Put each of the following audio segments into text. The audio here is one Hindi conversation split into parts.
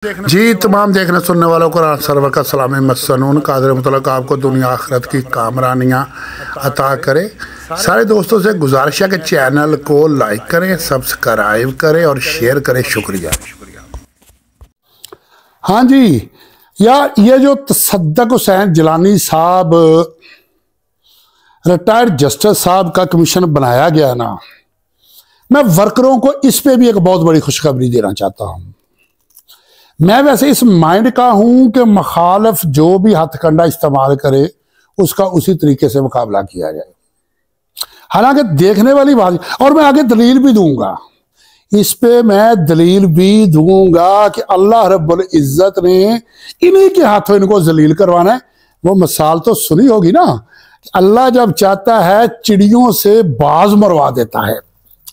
जी तमाम देखने सुनने वालों को सरवर का सलाम मसनून कादर मुतलक आपको दुनिया आखिरत की कामरानियाँ अता करे। सारे दोस्तों से गुजारिश है कि चैनल को लाइक करें, सब्सक्राइब करें और शेयर करें। शुक्रिया। हाँ जी, यार ये जो तसद्दुक़ हुसैन जिलानी साहब रिटायर्ड जस्टिस साहब का कमीशन बनाया गया ना, मैं वर्करों को इस पे भी एक बहुत बड़ी खुशखबरी देना चाहता हूँ। मैं वैसे इस माइंड का हूं कि मुखालिफ जो भी हथकंडा इस्तेमाल करे उसका उसी तरीके से मुकाबला किया जाए। हालांकि देखने वाली बात, और मैं आगे दलील भी दूंगा, इस पे मैं दलील भी दूंगा कि अल्लाह रब्बुल इज्जत ने इन्हीं के हाथों इनको जलील करवाना है। वो मिसाल तो सुनी होगी ना, अल्लाह जब चाहता है चिड़ियों से बाज मरवा देता है।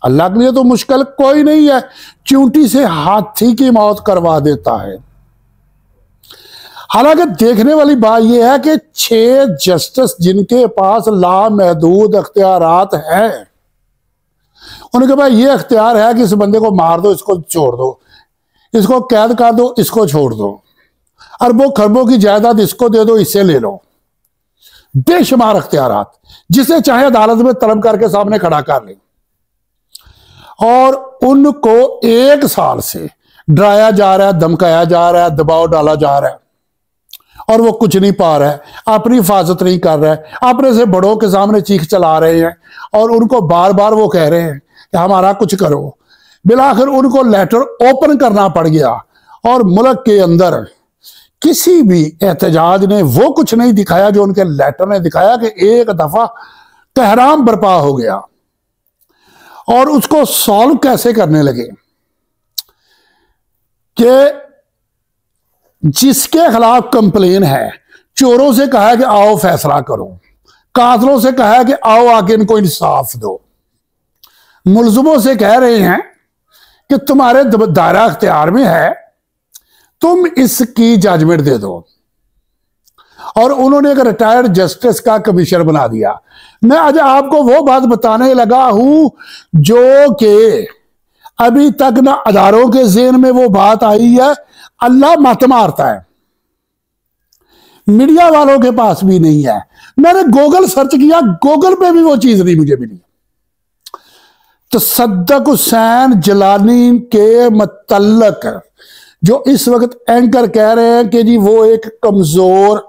अल्लाह के लिए तो मुश्किल कोई नहीं है, चींटी से हाथी की मौत करवा देता है। हालांकि देखने वाली बात यह है कि 6 जस्टिस जिनके पास लामहदूद अख्तियारात हैं, उनके पास ये अख्तियार है कि इस बंदे को मार दो, इसको छोड़ दो, इसको कैद कर दो, इसको छोड़ दो, अरबों खरबों की जायदाद इसको दे दो, इससे ले लो। बेशुमार अख्तियारात, जिसे चाहे अदालत में तलब करके सामने खड़ा कर ले। और उनको 1 साल से डराया जा रहा है, धमकाया जा रहा है, दबाव डाला जा रहा है, और वो कुछ नहीं पा रहा है, अपनी हिफाजत नहीं कर रहा है, अपने से बड़ों के सामने चीख चला रहे हैं, और उनको बार बार वो कह रहे हैं कि हमारा कुछ करो। बिलाखिर उनको लेटर ओपन करना पड़ गया, और मुल्क के अंदर किसी भी एहतजाज ने वो कुछ नहीं दिखाया जो उनके लेटर ने दिखाया कि एक दफा कहराम बर्पा हो गया। और उसको सॉल्व कैसे करने लगे कि जिसके खिलाफ कंप्लेन है, चोरों से कहा है कि आओ फैसला करो, कातलों से कहा है कि आओ आके इनको इंसाफ दो, मुलजमों से कह रहे हैं कि तुम्हारे दायरा अख्तियार में है, तुम इसकी जजमेंट दे दो। और उन्होंने एक रिटायर्ड जस्टिस का कमीशन बना दिया। मैं आज आपको वो बात बताने लगा हूं जो कि अभी तक ना अदारों के ज़हन में वो बात आई है, अल्लाह मत मारता है, मीडिया वालों के पास भी नहीं है। मैंने गूगल सर्च किया, गूगल पे भी वो चीज नहीं मुझे मिली। तसद्दुक़ हुसैन जिलानी के मुतल्लक जो इस वक्त एंकर कह रहे हैं कि जी वो एक कमजोर,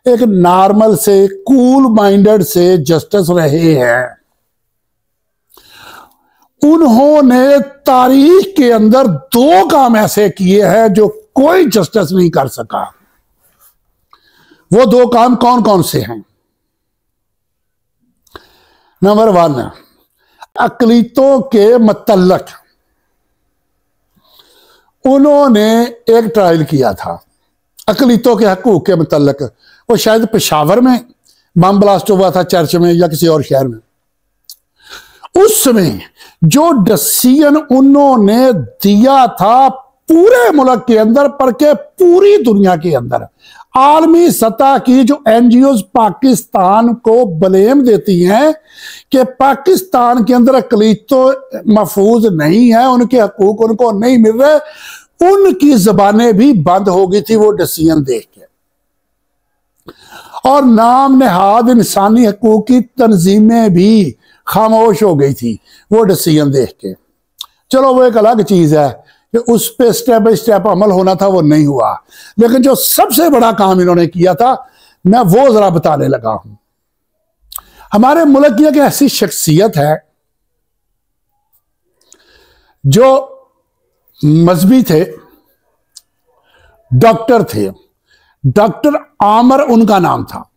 एक नॉर्मल से कूल माइंडेड से जस्टिस रहे हैं, उन्होंने तारीख के अंदर 2 काम ऐसे किए हैं जो कोई जस्टिस नहीं कर सका। वो 2 काम कौन कौन से हैं? नंबर 1, अकलीतों के मुतल्लक उन्होंने एक ट्रायल किया था, अकलीतों के हकूक के मुतल्लक। वो शायद पेशावर में बम ब्लास्ट हुआ था, चर्च में या किसी और शहर में। उसमें जो डिसीजन उन्होंने दिया था पूरे मुल्क के अंदर, पर के पूरी दुनिया के अंदर, आलमी सतह की जो एनजीओ पाकिस्तान को ब्लेम देती हैं कि पाकिस्तान के अंदर अकलीतों महफूज नहीं है, उनके हकूक उनको नहीं मिल रहे, उनकी जबानें भी बंद हो गई थी वो डिसीजन देख के। और नाम नहाद इंसानी हकूक की तंजीमें भी खामोश हो गई थी वो डिसीजन देख के। चलो वो एक अलग चीज है कि उस पे स्टेप बाय स्टेप अमल होना था, वो नहीं हुआ। लेकिन जो सबसे बड़ा काम इन्होंने किया था, मैं वो जरा बताने लगा हूं। हमारे मुल्क की एक ऐसी शख्सियत है जो मजहबी थे, डॉक्टर थे, डॉक्टर आमर उनका नाम था,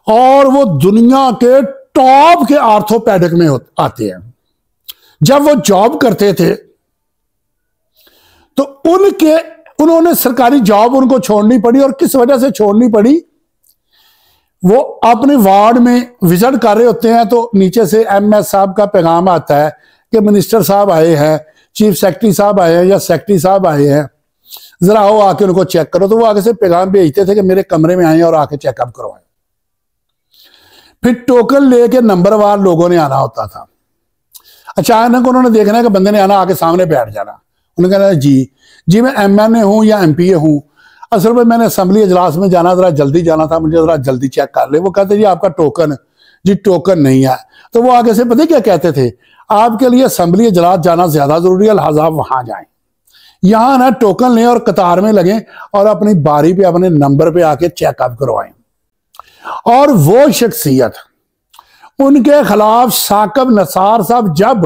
और वो दुनिया के टॉप के आर्थोपेडिक में आते हैं। जब वो जॉब करते थे तो उन्होंने सरकारी जॉब उनको छोड़नी पड़ी, और किस वजह से छोड़नी पड़ी, वो अपने वार्ड में विजिट कर रहे होते हैं तो नीचे से एमएस साहब का पैगाम आता है कि मिनिस्टर साहब आए हैं, चीफ सेक्रेटरी साहब आए हैं या सेक्रेटरी साहब आए हैं, जरा आओ आके उनको चेक करो। तो वो आगे से पैगाम भेजते थे कि मेरे कमरे में आए और आके चेकअप करवाएं। फिर टोकन लेके नंबरवार लोगों ने आना होता था। अचानक उन्होंने देखना है कि बंदे ने आना, आके सामने बैठ जाना, उन्होंने कहा जी मैं MNA हूँ या MPA हूँ, असल में मैंने असेंबली इजलास में जाना, जरा जल्दी जाना था, मुझे जरा जल्दी चेक कर ले। वो कहते जी आपका टोकन, जी टोकन नहीं है। तो वो आगे से पता क्या कहते थे, आपके लिए असेंबली इजलास जाना ज्यादा जरूरी है, लिहाजा आप वहां जाएं, यहां ना टोकन लें और कतार में लगें और अपनी बारी पे अपने नंबर पे आके चेकअप करवाएं। और वो शख्सियत, उनके खिलाफ साकिब निसार साहब, जब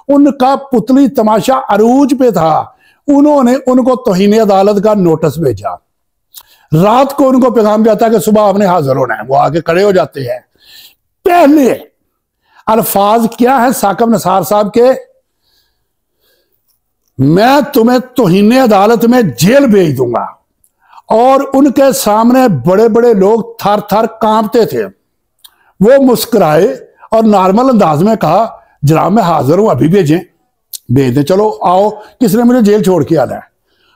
उनका पुतली तमाशा अरूज पे था, उन्होंने उनको तौहीन अदालत का नोटिस भेजा। रात को उनको पैगाम जाता कि सुबह आपने हाजिर होना है। वो आके खड़े हो जाते हैं। पहले अल्फाज क्या है साकिब निसार साहब के, मैं तुम्हें तौहीन अदालत में जेल भेज दूंगा। और उनके सामने बड़े बड़े लोग थर थर कांपते थे। वो मुस्कुराए और नॉर्मल अंदाज में कहा जनाब मैं हाजिर हूं, अभी भेजें। भेज दें, चलो आओ, किसने मुझे जेल छोड़ के आना है।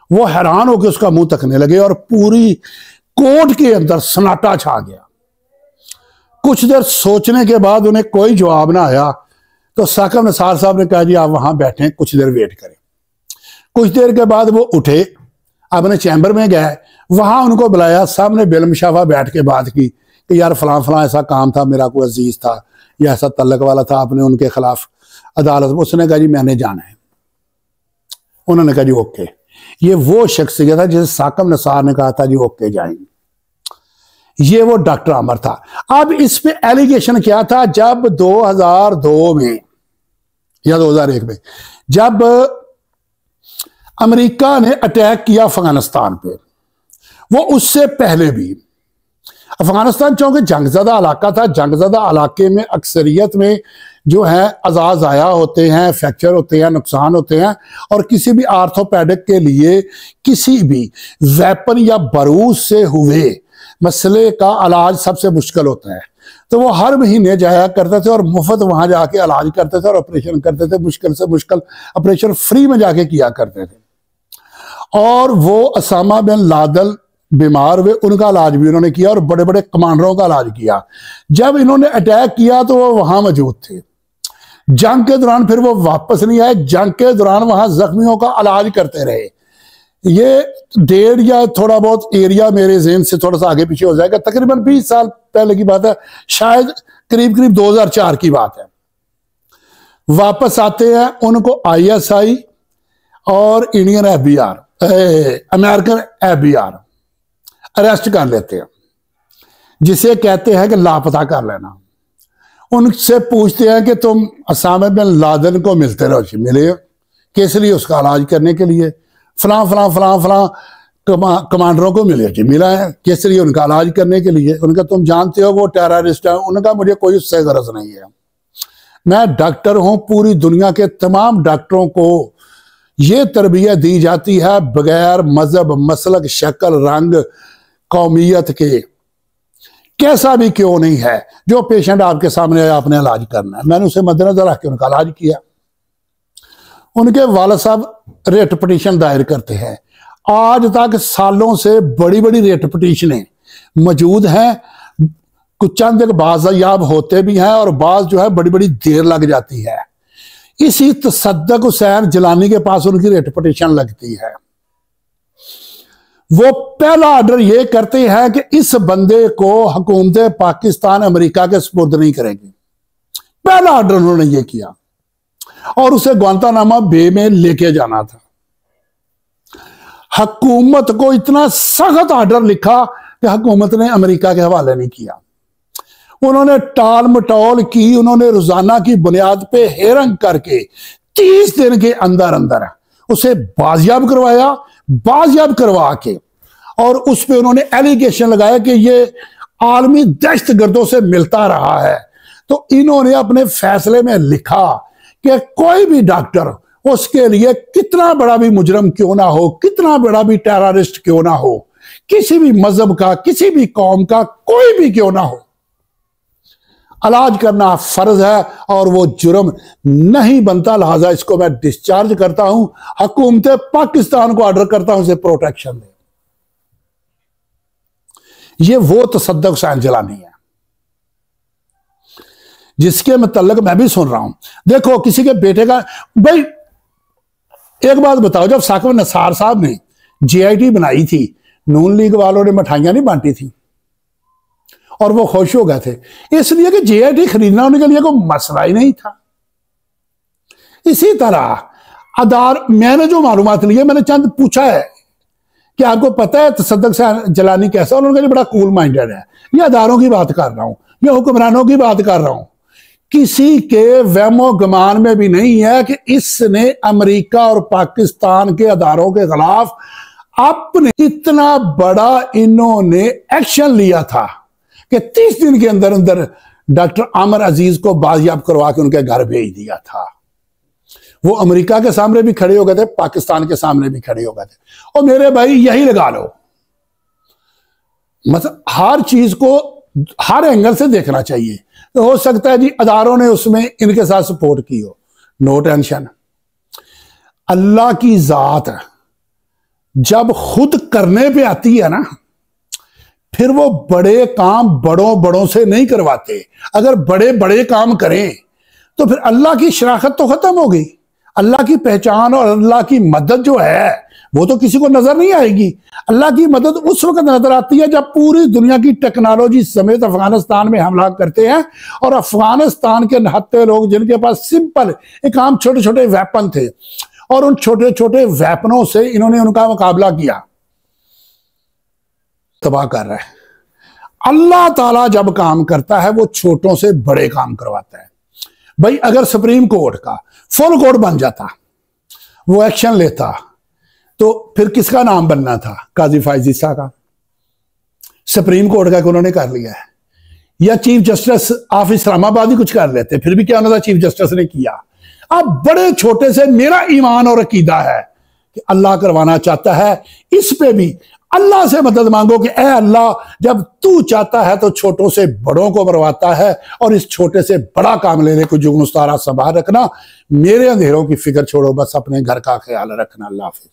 वो हैरान होकर उसका मुंह तकने लगे और पूरी कोर्ट के अंदर सन्नाटा छा गया। कुछ देर सोचने के बाद उन्हें कोई जवाब ना आया तो साकिब निसार साहब ने कहा जी आप वहां बैठे, कुछ देर वेट करें। कुछ देर के बाद वो उठे, अपने चैम्बर में गए, वहां उनको बुलाया, सामने बेलमशाफा बैठ के बात की कि यार फलां फलां ऐसा काम था, मेरा कोई अजीज था या ऐसा तल्लक वाला था, आपने उनके खिलाफ अदालत। उसने कहा जी मैंने जाना है। उन्होंने कहा जी ओके। ये वो शख्सियत है जिसे साकिब निसार ने कहा था जी ओके जाएंगे। ये वो डॉक्टर आमिर था। अब इस पे एलिगेशन क्या था, जब 2002 में या 2001 में जब अमेरिका ने अटैक किया अफगानिस्तान पे, वो उससे पहले भी अफगानिस्तान चूंकि जंगजदा इलाका था, जंगजदा इलाके में अक्सरियत में जो है अजाज आया होते हैं, फ्रैक्चर होते हैं, नुकसान होते हैं, और किसी भी आर्थोपेडिक के लिए किसी भी वेपन या बारूद से हुए मसले का इलाज सबसे मुश्किल होता है। तो वो हर महीने जाया करते थे और मुफ्त वहां जाके इलाज करते थे और ऑपरेशन करते थे, मुश्किल से मुश्किल ऑपरेशन फ्री में जाके किया करते थे। और वो उसामा बिन लादेन बीमार हुए, उनका इलाज भी उन्होंने किया और बड़े बड़े कमांडरों का इलाज किया। जब इन्होंने अटैक किया तो वो वहां मौजूद थे। जंग के दौरान फिर वो वापस नहीं आए, जंग के दौरान वहां जख्मियों का इलाज करते रहे। ये डेढ़ या थोड़ा बहुत एरिया मेरे ज़हन से थोड़ा सा आगे पीछे हो जाएगा, तकरीबन 20 साल पहले की बात है, शायद करीब करीब 2004 की बात है। वापस आते हैं, उनको ISI और Indian FBI, American FBI arrest कर लेते हैं, जिसे कहते हैं कि लापता कर लेना। उनसे पूछते हैं कि तुम उसामा बिन लादेन को मिलते रहो, मिले किस लिए, उसका इलाज करने के लिए, फलां फलां फलां फलां कमांडरों को मिले जी, मिला है किस लिए, उनका इलाज करने के लिए। उनका तुम जानते हो वो टेररिस्ट है। उनका मुझे कोई उससे गरज नहीं है, मैं डॉक्टर हूं। पूरी दुनिया के तमाम डॉक्टरों को ये तरबियत दी जाती है बगैर मजहब, मसलक, शक्ल, रंग, कौमियत के, कैसा भी क्यों नहीं है, जो पेशेंट आपके सामने आया आपने इलाज करना है। मैंने उसे मद्देनजर रख के उनका इलाज किया। उनके वालिद साहब रेट पिटीशन दायर करते हैं। आज तक सालों से बड़ी बड़ी रेट पिटीशनें मौजूद हैं। कुछ चंद एक बाज़याब होते भी हैं और बाज जो है बड़ी बड़ी देर लग जाती है। इसी तसद्दुक हुसैन जिलानी के पास उनकी रेट पिटीशन लगती है। वो पहला ऑर्डर ये करते हैं कि इस बंदे को हुकूमत पाकिस्तान अमेरिका के सुपुर्द नहीं करेगी। पहला ऑर्डर उन्होंने ये किया और उसे ग्वांतानामा बे में लेके जाना था। हुकूमत को इतना सख्त ऑर्डर लिखा कि हुकूमत ने अमेरिका के हवाले नहीं किया। उन्होंने टाल मटोल की, उन्होंने रोजाना की बुनियाद पे हेरंग करके 30 दिन के अंदर अंदर उसे बाजियाब करवाया। बाजियाब करवा के और उस पर उन्होंने एलिगेशन लगाया कि ये आलमी दहशतगर्दों से मिलता रहा है। तो इन्होंने अपने फैसले में लिखा कि कोई भी डॉक्टर, उसके लिए कितना बड़ा भी मुजरम क्यों ना हो, कितना बड़ा भी टेररिस्ट क्यों ना हो, किसी भी मजहब का, किसी भी कौम का, कोई भी क्यों ना हो, इलाज करना फर्ज है और वो जुर्म नहीं बनता। लिहाजा इसको मैं डिस्चार्ज करता हूं, हुकूमत पाकिस्तान को ऑर्डर करता हूं इसे प्रोटेक्शन दे। ये वो तसद्दुक हुसैन जिलानी है जिसके मुतल्लिक मैं भी सुन रहा हूं। देखो किसी के बेटे का, भाई एक बात बताओ, जब साकिब निसार साहब ने JIT बनाई थी, नून लीग वालों ने मिठाइयां नहीं बांटी थी और वो खुश हो गए थे, इसलिए कि JIT खरीदना उनके लिए कोई मसला ही नहीं था। इसी तरह आधार, मैंने जो मालूमात ली है, मैंने चंद पूछा है कि आपको पता है तसद्दुक से जलानी कैसा, और उनके लिए बड़ा कूल माइंडेड है। ये अदारों की बात कर रहा हूं, ये हुक्मरानों की बात कर रहा हूं। किसी के वहमो गमान में भी नहीं है कि इसने अमेरिका और पाकिस्तान के अदारों के खिलाफ अपने इतना बड़ा इन्होंने एक्शन लिया था कि 30 दिन के अंदर अंदर डॉक्टर आमिर अजीज को बाजियाब करवा के उनके घर भेज दिया था। वो अमेरिका के सामने भी खड़े हो गए थे, पाकिस्तान के सामने भी खड़े हो गए थे। और मेरे भाई यही लगा लो, मतलब हर चीज को हर एंगल से देखना चाहिए। तो हो सकता है जी अदारों ने उसमें इनके साथ सपोर्ट की हो, नो टेंशन। अल्लाह की जात जब खुद करने पे आती है ना, फिर वो बड़े काम बड़ों बड़ों से नहीं करवाते। अगर बड़े बड़े काम करें तो फिर अल्लाह की शराकत तो खत्म होगी। अल्लाह की पहचान और अल्लाह की मदद जो है वो तो किसी को नजर नहीं आएगी। अल्लाह की मदद उस वक्त नजर आती है जब पूरी दुनिया की टेक्नोलॉजी समेत अफगानिस्तान में हमला करते हैं, और अफगानिस्तान के नहत्ते लोग जिनके पास सिंपल एक आम छोटे छोटे वेपन थे, और उन छोटे छोटे वेपनों से इन्होंने उनका मुकाबला किया, तबाह कर रहा है। अल्लाह ताला जब काम करता है वो छोटों से बड़े काम करवाता है। भाई अगर सुप्रीम कोर्ट का फुल कोर्ट बन जाता, वो एक्शन लेता, तो फिर किसका नाम बनना था? काजी फायज ईसा का। सुप्रीम कोर्ट का उन्होंने कर लिया है, या चीफ जस्टिस ऑफ इस्लामाबाद ही कुछ कर लेते, फिर भी क्या होना था, चीफ जस्टिस ने किया। अब बड़े छोटे से मेरा ईमान और अकीदा है कि अल्लाह करवाना चाहता है, इस पे भी अल्लाह से मदद मांगो कि ए अल्लाह, जब तू चाहता है तो छोटों से बड़ों को मरवाता है, और इस छोटे से बड़ा काम लेने को जुगनुस्तारा संभाल रखना। मेरे अंधेरों की फिक्र छोड़ो, बस अपने घर का ख्याल रखना। अल्लाह हाफिज।